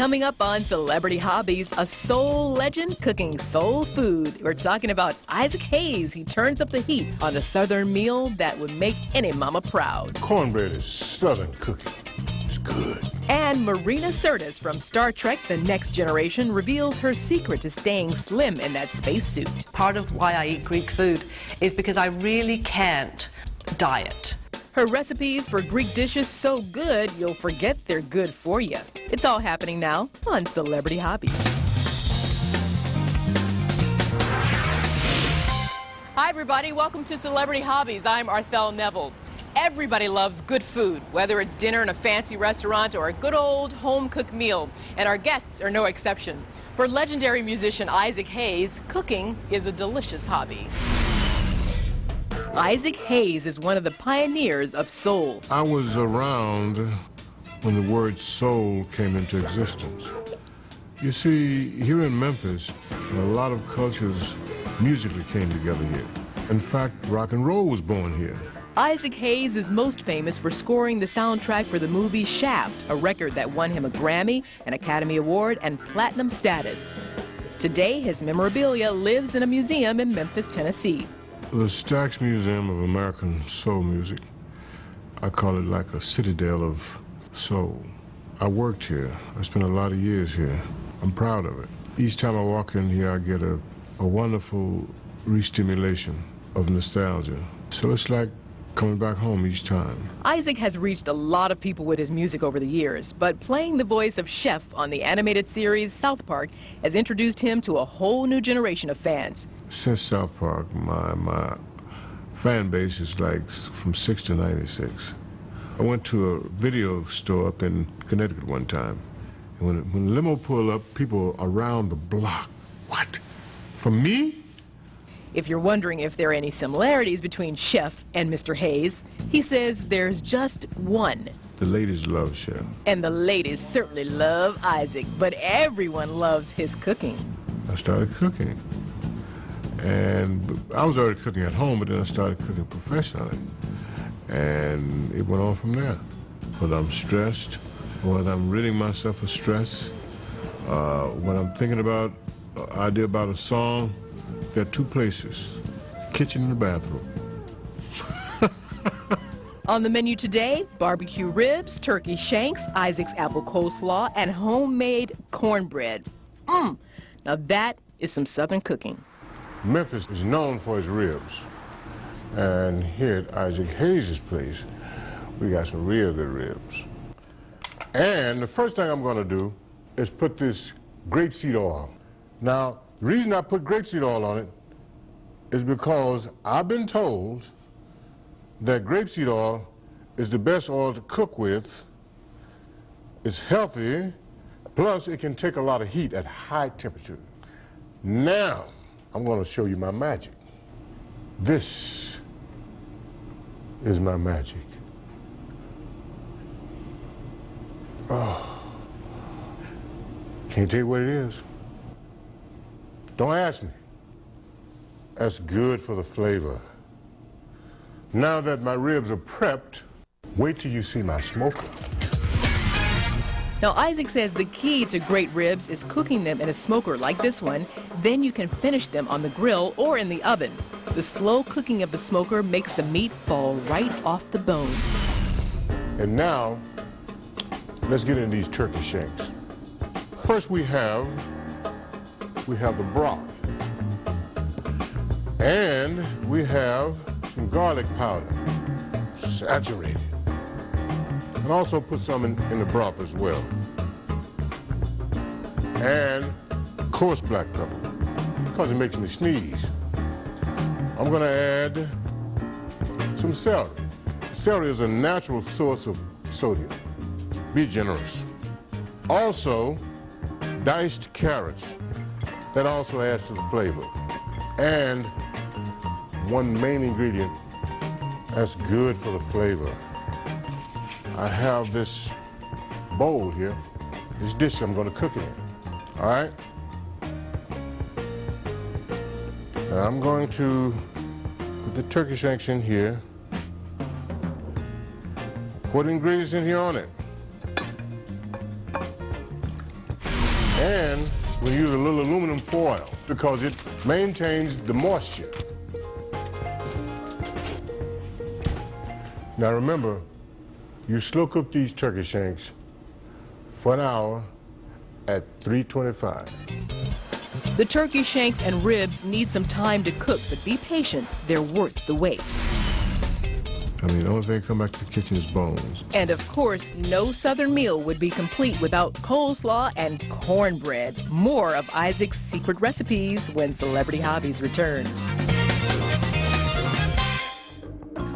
Coming up on Celebrity Hobbies, a soul legend cooking soul food. We're talking about Isaac Hayes. He turns up the heat on a Southern meal that would make any mama proud. Cornbread is Southern cooking. It's good. And Marina Sirtis from Star Trek The Next Generation reveals her secret to staying slim in that spacesuit. Part of why I eat Greek food is because I really can't diet. Her recipes for Greek dishes so good, you'll forget they're good for you. It's all happening now on Celebrity Hobbies. Hi, everybody. Welcome to Celebrity Hobbies. I'm Arthel Neville. Everybody loves good food, whether it's dinner in a fancy restaurant or a good old home-cooked meal, and our guests are no exception. For legendary musician Isaac Hayes, cooking is a delicious hobby. Isaac Hayes is one of the pioneers of soul. I was around when the word soul came into existence. You see, here in Memphis, a lot of cultures musically came together here. In fact, rock and roll was born here. Isaac Hayes is most famous for scoring the soundtrack for the movie Shaft, a record that won him a Grammy, an Academy Award, and platinum status. Today, his memorabilia lives in a museum in Memphis, Tennessee. The Stax Museum of American Soul Music, I call it like a citadel of soul. I worked here. I spent a lot of years here. I'm proud of it. Each time I walk in here, I get a wonderful re-stimulation of nostalgia. So it's like coming back home each time. Isaac has reached a lot of people with his music over the years, but playing the voice of Chef on the animated series South Park has introduced him to a whole new generation of fans. Since South Park, my fan base is like from 6 to 96. I went to a video store up in Connecticut one time, and when the limo pulled up, people around the block, what? For me? If you're wondering if there are any similarities between Chef and Mr. Hayes, he says there's just one. The ladies love Chef. And the ladies certainly love Isaac, but everyone loves his cooking. I started cooking. And I was already cooking at home, but then I started cooking professionally. And it went on from there. Whether I'm stressed, or whether I'm ridding myself of stress, when I'm thinking about an idea about a song, there are two places, kitchen and the bathroom. On the menu today, barbecue ribs, turkey shanks, Isaac's apple coleslaw, and homemade cornbread. Now that is some Southern cooking. Memphis is known for its ribs. And here at Isaac Hayes' place, we got some real good ribs. And the first thing I'm gonna do is put this grapeseed oil. Now, the reason I put grapeseed oil on it is because I've been told that grapeseed oil is the best oil to cook with. It's healthy, plus it can take a lot of heat at high temperature. Now, I'm going to show you my magic. This is my magic. Oh, can't tell you what it is. Don't ask me. That's good for the flavor. Now that my ribs are prepped, wait till you see my smoker. Now, Isaac says the key to great ribs is cooking them in a smoker like this one. Then you can finish them on the grill or in the oven. The slow cooking of the smoker makes the meat fall right off the bone. And now, let's get into these turkey shanks. First we have the broth. And we have some garlic powder, saturated. And also put some in the broth as well. And coarse black pepper, because it makes me sneeze. I'm gonna add some celery. Celery is a natural source of sodium. Be generous. Also, diced carrots. That also adds to the flavor. And one main ingredient that's good for the flavor. I have this bowl here, this dish I'm going to cook it in. All right? Now I'm going to put the turkey shanks in here. Put ingredients in here on it. And we use a little aluminum foil because it maintains the moisture. Now remember, you slow cook these turkey shanks for an hour at 325. The turkey shanks and ribs need some time to cook, but be patient. They're worth the wait. I mean, the only thing that come back to the kitchen is bones. And of course, no Southern meal would be complete without coleslaw and cornbread. More of Isaac's secret recipes when Celebrity Hobbies returns.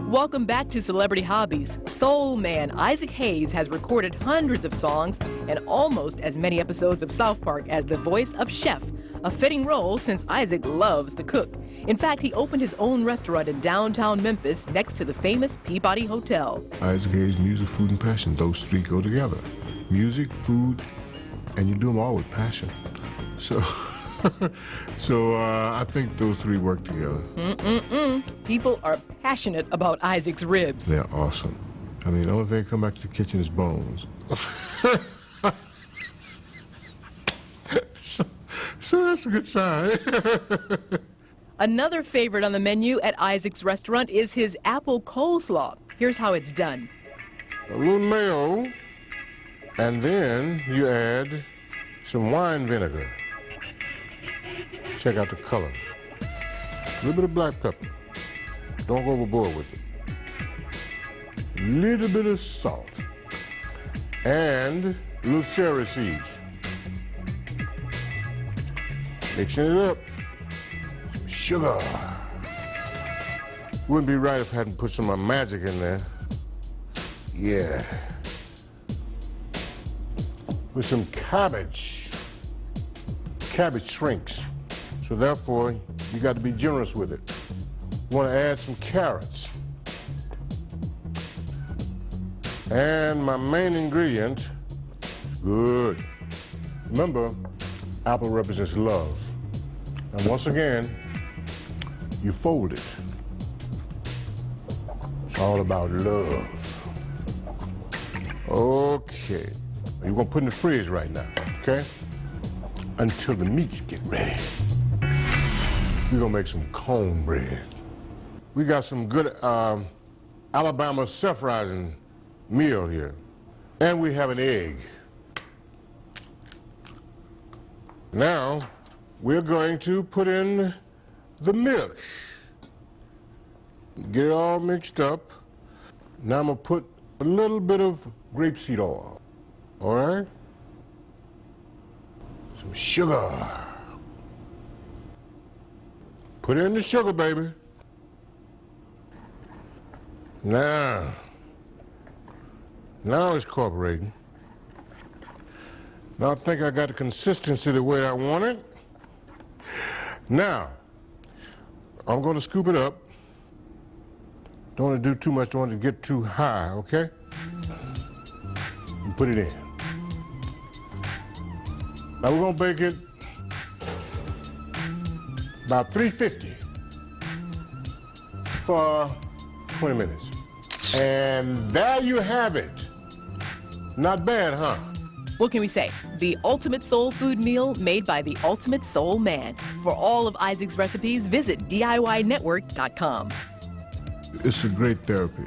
Welcome back to Celebrity Hobbies. Soul man Isaac Hayes has recorded hundreds of songs and almost as many episodes of South Park as the voice of Chef, a fitting role since Isaac loves to cook. In fact, he opened his own restaurant in downtown Memphis next to the famous Peabody Hotel. Isaac Hayes, music, food, and passion. Those three go together. Music, food, and you do them all with passion. So, I think those three work together. People are passionate about Isaac's ribs. They're awesome. I mean, the only thing that come back to the kitchen is bones. So that's a good sign. Another favorite on the menu at Isaac's restaurant is his apple coleslaw. Here's how it's done. A little mayo, and then you add some wine vinegar. Check out the color. A little bit of black pepper. Don't go overboard with it. A little bit of salt. And a little celery seeds. Mixing it up. Some sugar. Wouldn't be right if I hadn't put some of my magic in there. Yeah. With some cabbage. Cabbage shrinks. So therefore, you got to be generous with it. You want to add some carrots. And my main ingredient is good. Remember, apple represents love. And once again, you fold it. It's all about love. Okay. You're gonna put in the fridge right now, okay? Until the meats get ready. We're gonna make some cornbread. We got some good Alabama self-rising meal here. And we have an egg. Now, we're going to put in the milk. Get it all mixed up. Now I'm gonna put a little bit of grapeseed oil, all right? Some sugar. Put in the sugar, baby. Now it's incorporating. Now I think I got the consistency the way I want it. Now, I'm going to scoop it up. Don't want to do too much, don't want it to get too high, okay? And put it in. Now we're going to bake it about 350 for 20 minutes. And there you have it. Not bad, huh? What can we say? The ultimate soul food meal made by the ultimate soul man. For all of Isaac's recipes, visit DIYnetwork.com. It's a great therapy.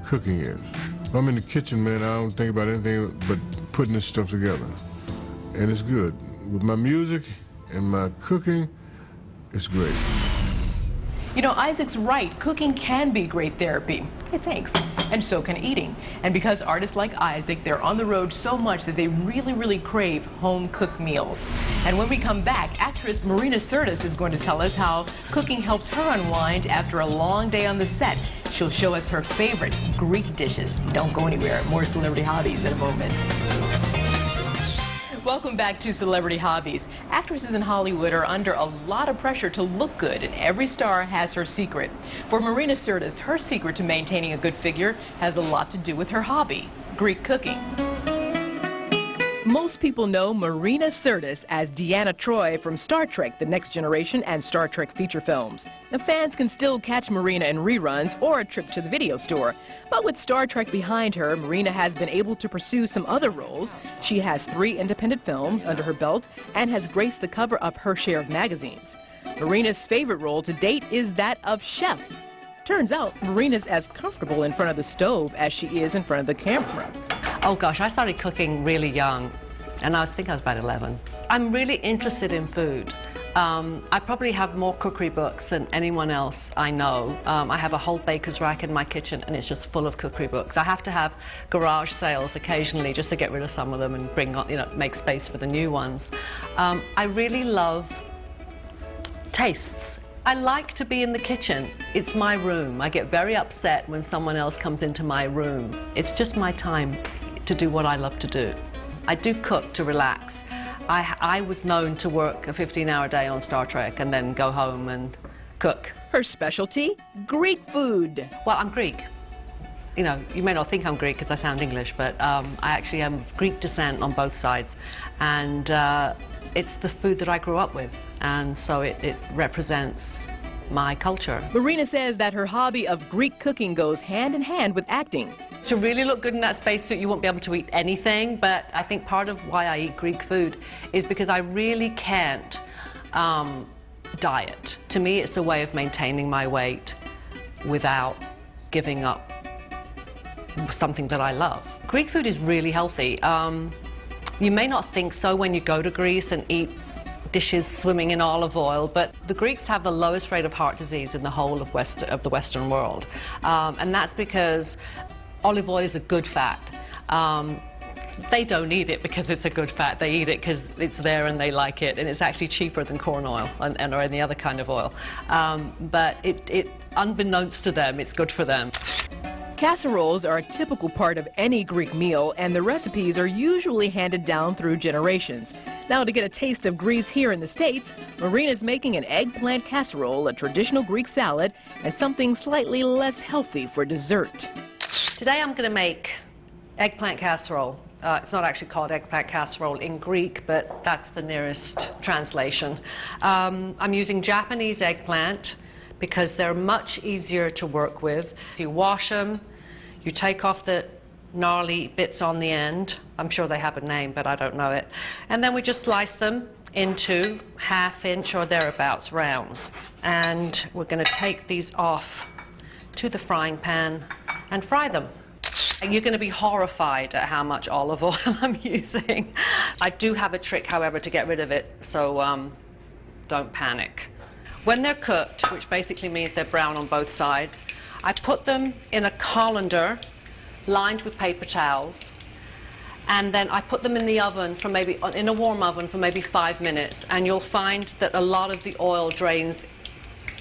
Cooking is. If I'm in the kitchen, man, I don't think about anything but putting this stuff together. And it's good. With my music and my cooking, it's great. You know, Isaac's right. Cooking can be great therapy. Hey, thanks. And so can eating. And because artists like Isaac, they're on the road so much that they really crave home-cooked meals. And when we come back, actress Marina Sirtis is going to tell us how cooking helps her unwind after a long day on the set. She'll show us her favorite Greek dishes. Don't go anywhere. More Celebrity Hobbies in a moment. Welcome back to Celebrity Hobbies. Actresses in Hollywood are under a lot of pressure to look good, and every star has her secret. For Marina Sirtis, her secret to maintaining a good figure has a lot to do with her hobby, Greek cooking. Most people know Marina Sirtis as Deanna Troi from Star Trek: The Next Generation and Star Trek feature films. The fans can still catch Marina in reruns or a trip to the video store. But with Star Trek behind her, Marina has been able to pursue some other roles. She has 3 independent films under her belt and has graced the cover of her share of magazines. Marina's favorite role to date is that of chef. Turns out Marina's as comfortable in front of the stove as she is in front of the camera. Oh gosh, I started cooking really young, and I think I was about 11. I'm really interested in food. I probably have more cookery books than anyone else I know. I have a whole baker's rack in my kitchen, and it's just full of cookery books. I have to have garage sales occasionally just to get rid of some of them and bring on, make space for the new ones. I really love tastes. I like to be in the kitchen. It's my room. I get very upset when someone else comes into my room. It's just my time to do what I love to do. I do cook to relax. I was known to work a 15-hour day on Star Trek and then go home and cook. Her specialty? Greek food. Well, I'm Greek. You may not think I'm Greek because I sound English, but I actually am of Greek descent on both sides. And it's the food that I grew up with, and so it represents my culture. Marina says that her hobby of Greek cooking goes hand in hand with acting. To really look good in that spacesuit, you won't be able to eat anything, but I think part of why I eat Greek food is because I really can't diet. To me, it's a way of maintaining my weight without giving up something that I love. Greek food is really healthy. You may not think so when you go to Greece and eat dishes swimming in olive oil, but the Greeks have the lowest rate of heart disease in the whole of the Western world. And that's because olive oil is a good fat. They don't eat it because it's a good fat. They eat it because it's there and they like it, and it's actually cheaper than corn oil or any other kind of oil. But unbeknownst to them, it's good for them. Casseroles are a typical part of any Greek meal, and the recipes are usually handed down through generations. Now, to get a taste of Greece here in the States, Marina's making an eggplant casserole, a traditional Greek salad, and something slightly less healthy for dessert. Today I'm going to make eggplant casserole. It's not actually called eggplant casserole in Greek, but that's the nearest translation. I'm using Japanese eggplant because they're much easier to work with. You wash them, you take off the gnarly bits on the end. I'm sure they have a name, but I don't know it. And then we just slice them into 1/2 inch or thereabouts rounds. And we're going to take these off to the frying pan and fry them. And you're going to be horrified at how much olive oil I'm using. I do have a trick, however, to get rid of it, so don't panic. When they're cooked, which basically means they're brown on both sides, I put them in a colander lined with paper towels, and then I put them in the oven for in a warm oven for maybe 5 minutes, and you'll find that a lot of the oil drains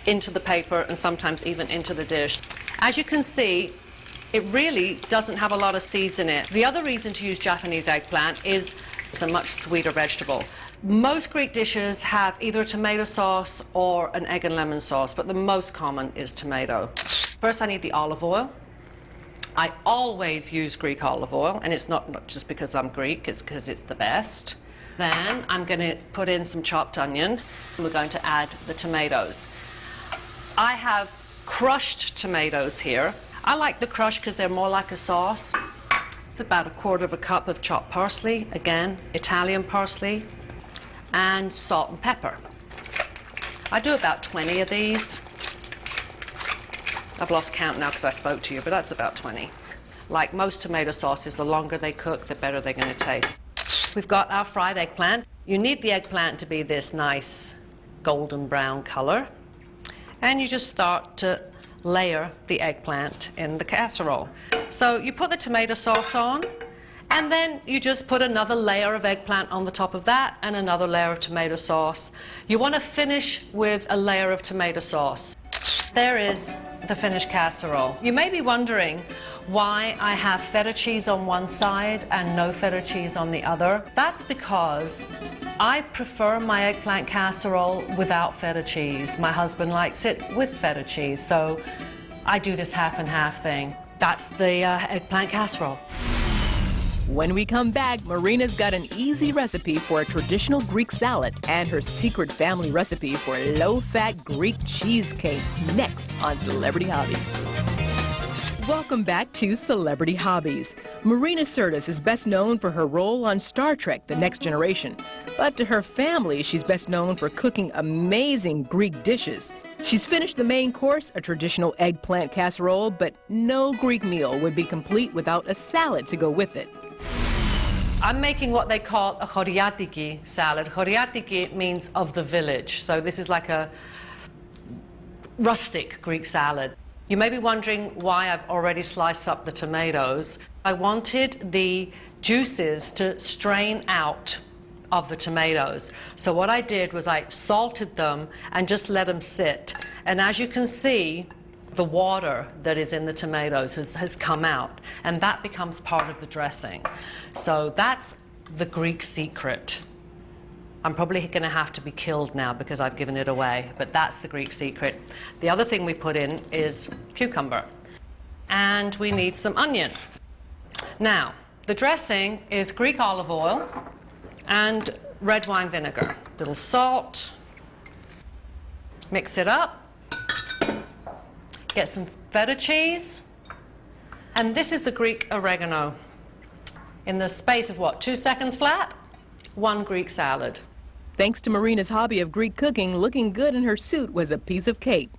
into the paper and sometimes even into the dish. As you can see, it really doesn't have a lot of seeds in it. The other reason to use Japanese eggplant is it's a much sweeter vegetable. Most Greek dishes have either tomato sauce or an egg and lemon sauce, but the most common is tomato. First, I need the olive oil. I always use Greek olive oil, and it's not just because I'm Greek, it's because it's the best. Then I'm going to put in some chopped onion, and we're going to add the tomatoes. I have crushed tomatoes here. I like the crush because they're more like a sauce. It's about 1/4 cup of chopped parsley, again, Italian parsley, and salt and pepper. I do about 20 of these. I've lost count now because I spoke to you, but that's about 20. Like most tomato sauces, the longer they cook, the better they're going to taste. We've got our fried eggplant. You need the eggplant to be this nice golden brown color. And you just start to layer the eggplant in the casserole. So you put the tomato sauce on, and then you just put another layer of eggplant on the top of that and another layer of tomato sauce. You want to finish with a layer of tomato sauce. There is the finished casserole. You may be wondering why I have feta cheese on one side and no feta cheese on the other. That's because I prefer my eggplant casserole without feta cheese. My husband likes it with feta cheese, so I do this half and half thing. That's the eggplant casserole. When we come back, Marina's got an easy recipe for a traditional Greek salad and her secret family recipe for low-fat Greek cheesecake next on Celebrity Hobbies. Welcome back to Celebrity Hobbies. Marina Sirtis is best known for her role on Star Trek: The Next Generation. But to her family, she's best known for cooking amazing Greek dishes. She's finished the main course, a traditional eggplant casserole, but no Greek meal would be complete without a salad to go with it. I'm making what they call a choriatiki salad. Choriatiki means of the village. So this is like a rustic Greek salad. You may be wondering why I've already sliced up the tomatoes. I wanted the juices to strain out of the tomatoes. So what I did was I salted them and just let them sit. And as you can see, the water that is in the tomatoes has come out, and that becomes part of the dressing. So that's the Greek secret. I'm probably going to have to be killed now because I've given it away, but that's the Greek secret. The other thing we put in is cucumber, and we need some onion. Now, the dressing is Greek olive oil and red wine vinegar. A little salt, mix it up, get some feta cheese, and this is the Greek oregano. In the space of what, 2 seconds flat? 1 Greek salad. Thanks to Marina's hobby of Greek cooking, looking good in her suit was a piece of cake.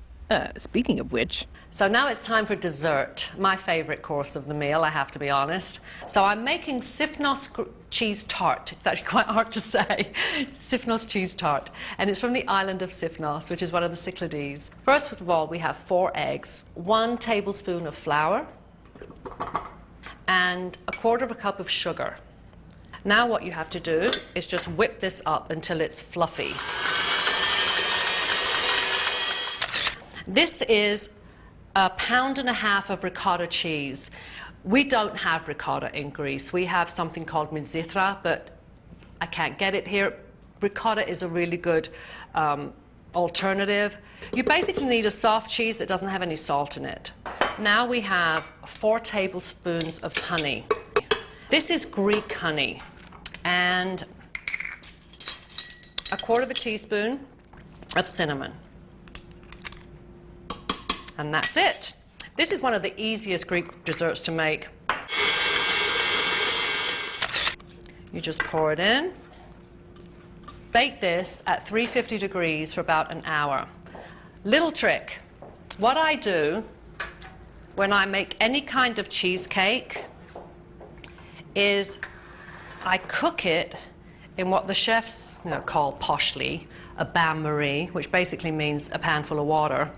Speaking of which. So now it's time for dessert, my favorite course of the meal, I have to be honest. So I'm making Sifnos cheese tart. It's actually quite hard to say. Sifnos cheese tart. And it's from the island of Sifnos, which is one of the Cyclades. First of all, we have 4 eggs, 1 tablespoon of flour, and 1/4 cup of sugar. Now what you have to do is just whip this up until it's fluffy. This is 1.5 pounds of ricotta cheese. We don't have ricotta in Greece. We have something called mizithra, but I can't get it here. Ricotta is a really good alternative. You basically need a soft cheese that doesn't have any salt in it. Now we have 4 tablespoons of honey. This is Greek honey, and 1/4 teaspoon of cinnamon. And that's it. This is one of the easiest Greek desserts to make. You just pour it in. Bake this at 350 degrees for about an hour. Little trick. What I do when I make any kind of cheesecake is I cook it in what the chefs call poshly a bain-marie, which basically means a pan full of water.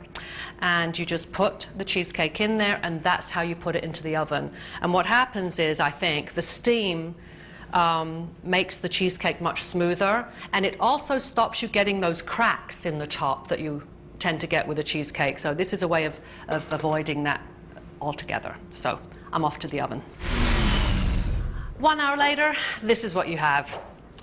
And you just put the cheesecake in there, and that's how you put it into the oven. And what happens is, I think, the steam makes the cheesecake much smoother, and it also stops you getting those cracks in the top that you tend to get with a cheesecake. So this is a way of avoiding that altogether. So I'm off to the oven. 1 hour later, this is what you have.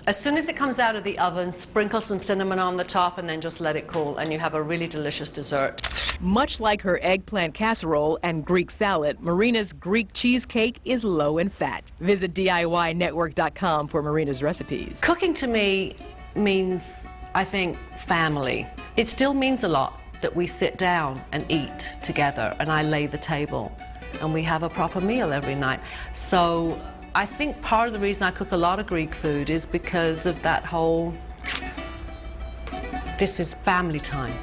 As soon as it comes out of the oven, sprinkle some cinnamon on the top and then just let it cool, and you have a really delicious dessert. Much like her eggplant casserole and Greek salad, Marina's Greek cheesecake is low in fat. Visit DIYnetwork.com for Marina's recipes. Cooking to me means, I think, family. It still means a lot that we sit down and eat together, and I lay the table, and we have a proper meal every night. So I think part of the reason I cook a lot of Greek food is because of that whole, this is family time.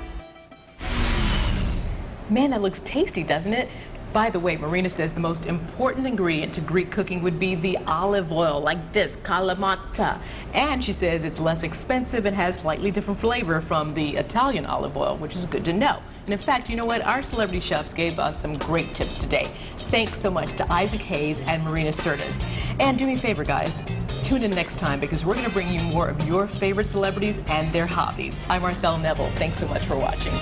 Man, that looks tasty, doesn't it? By the way, Marina says the most important ingredient to Greek cooking would be the olive oil, like this, kalamata. And she says it's less expensive and has slightly different flavor from the Italian olive oil, which is good to know. And in fact, you know what? Our celebrity chefs gave us some great tips today. Thanks so much to Isaac Hayes and Marina Sirtis. And do me a favor, guys. Tune in next time because we're going to bring you more of your favorite celebrities and their hobbies. I'm Arthel Neville. Thanks so much for watching.